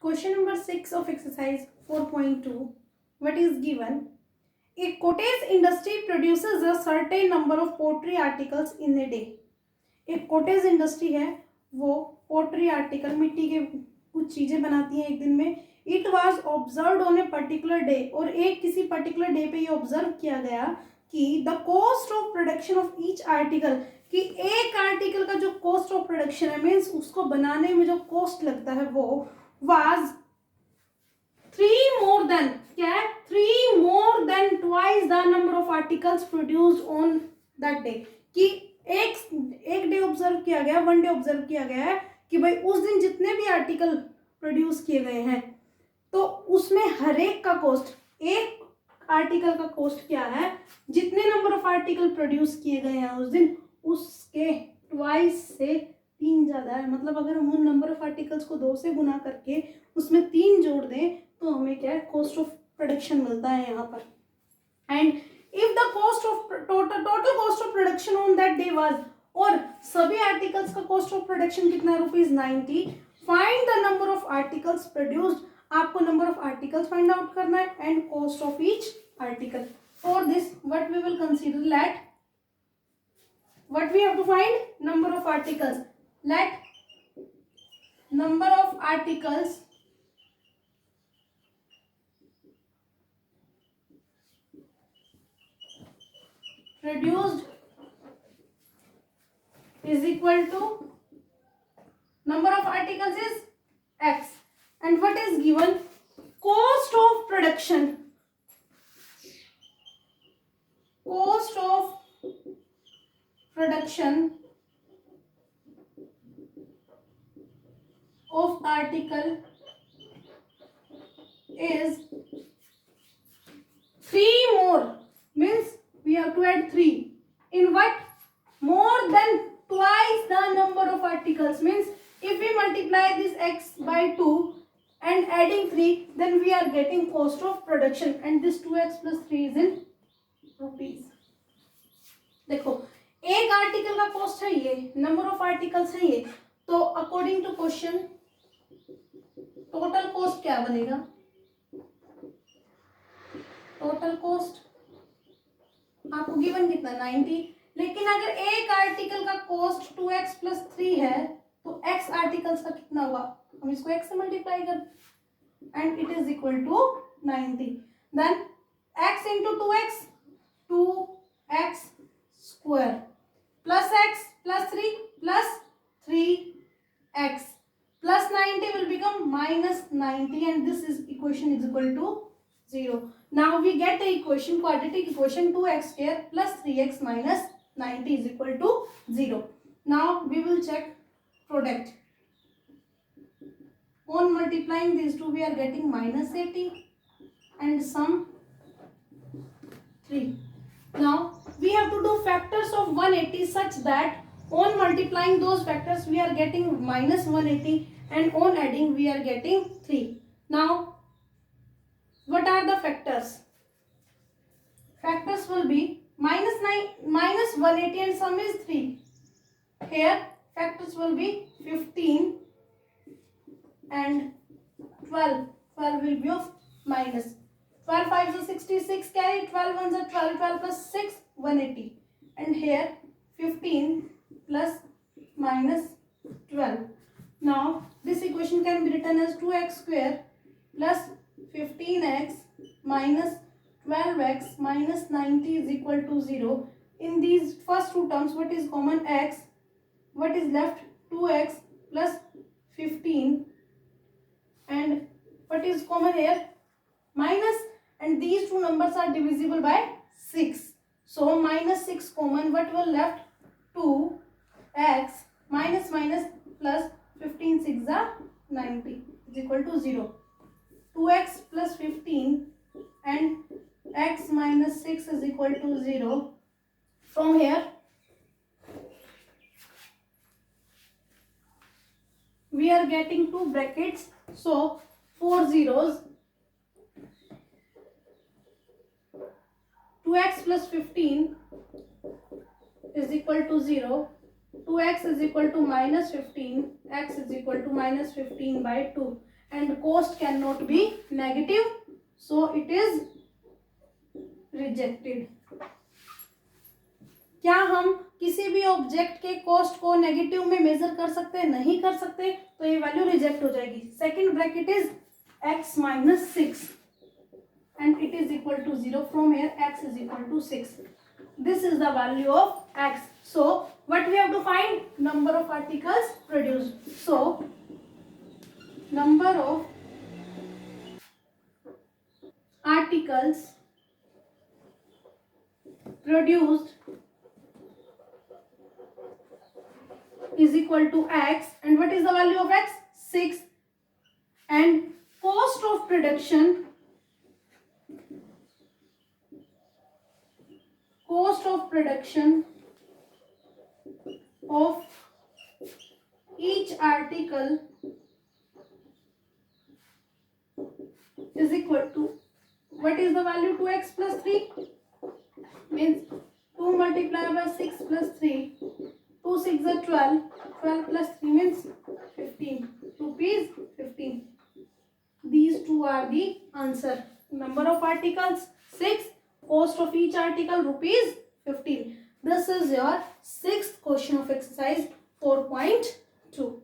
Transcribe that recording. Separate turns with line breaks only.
Question number 6 of exercise 4.2. What is given? A cottage industry produces a certain number of pottery articles in a day. एक cottage industry है, वो pottery article मिट्टी के कुछ चीजें बनाती हैं एक दिन में. It was observe on a particular day, और एक किसी पर्टिकुलर डे पे ये ऑब्जर्व किया गया कि the cost of production of each article, कि एक आर्टिकल का जो कॉस्ट ऑफ प्रोडक्शन है, मीन्स उसको बनाने में जो कॉस्ट लगता है, वो वाज 3 more than, क्या है, 3 more than twice the number of articles produced on that day. कि एक डे ऑब्जर्व किया गया, वन डे ऑब्जर्व किया गया है कि भाई उस दिन जितने भी आर्टिकल प्रोड्यूस किए गए हैं, तो उसमें हर एक का कॉस्ट, एक आर्टिकल का कॉस्ट क्या है, जितने नंबर ऑफ आर्टिकल प्रोड्यूस किए गए हैं उस दिन, उसके ट्वाइस से 3 ज्यादा है. मतलब अगर हम उन नंबर ऑफ आर्टिकल्स को 2 से गुना करके उसमें 3 जोड़ दें तो हमें क्या है, कॉस्ट ऑफ प्रोडक्शन मिलता है यहाँ पर. And if the cost of total cost of production on that day was, और सभी आर्टिकल्स का कॉस्ट ऑफ प्रोडक्शन कितना, ₹90. Find the number of articles produced, आपको number of articles find out करना है and cost of each article. For this what we will consider, let what we have to find, number of articles. Let number of articles produced is equal to, number of articles is x, and what is given, cost of production, cost of production of article is 3 more, means we have to add 3 in what, more than twice the number of articles, means if we multiply this x by 2 and adding 3, then we are getting cost of production, and this 2x plus 3 is in rupees. देखो एक article का cost है ये, number of articles है ये, तो according to question total cost क्या बनेगा, टोटल कॉस्ट आपको गिवन कितना, 90. लेकिन अगर एक आर्टिकल का कॉस्ट 2x plus 3 है, तो x आर्टिकल्स का कितना हुआ, हम इसको x से मल्टीप्लाई कर, and it is equal to 90. Then x into 2x, 2x square plus x plus 3 plus 3x plus 90 will become minus 90, and this is equation is equal to 0. Now we get the equation, quadratic equation, 2x square plus 3x minus 90 is equal to 0. Now we will check product. On multiplying these two, we are getting minus 80 and sum 3. Now we have to do factors of 180 such that on multiplying those factors we are getting minus 180, and on adding we are getting 3. Now what are the factors? Factors will be minus 180 and sum is 3. Here factors will be 15 and 12. 12 will be of minus. 12 5s are 66, carry 12 1s are 12, 12 plus 6 180, and here 15 plus minus 12. Now this equation can be written as 2x square plus 15x minus 12x minus 90 is equal to 0. In these first two terms, what is common, x, what is left, 2x plus 15, and what is common here, minus, and these two numbers are divisible by 6, so minus 6 common, what will left, 2x minus minus plus 15 6 are 90 is equal to 0. 2x plus 15 and x minus 6 is equal to 0. From here we are getting two brackets, so 4 zeros. 2x plus 15 is equal to 0. 2x is equal to minus 15, x is equal to minus 15 by 2, and cost cannot be negative, so it is rejected. क्या हम किसी भी object के cost को negative में major कर सकते हैं? नहीं कर सकते, तो ये वैल्यू रिजेक्ट हो जाएगी. Second bracket is x minus 6 and it is equal to 0. From here x is equal to 6. This is the value of x. So what we have to find? Number of articles produced. So number of articles produced is equal to x, and what is the value of x? 6. And cost of production of each article is equal to, what is the value? 2x plus 3 means 2 multiplied by 6 plus 3, 2 6 are 12, 12 plus 3 means 15, rupees 15. These two are the answer. Number of articles 6, cost of each article rupees 15. This is your sixth question of exercise 4.2.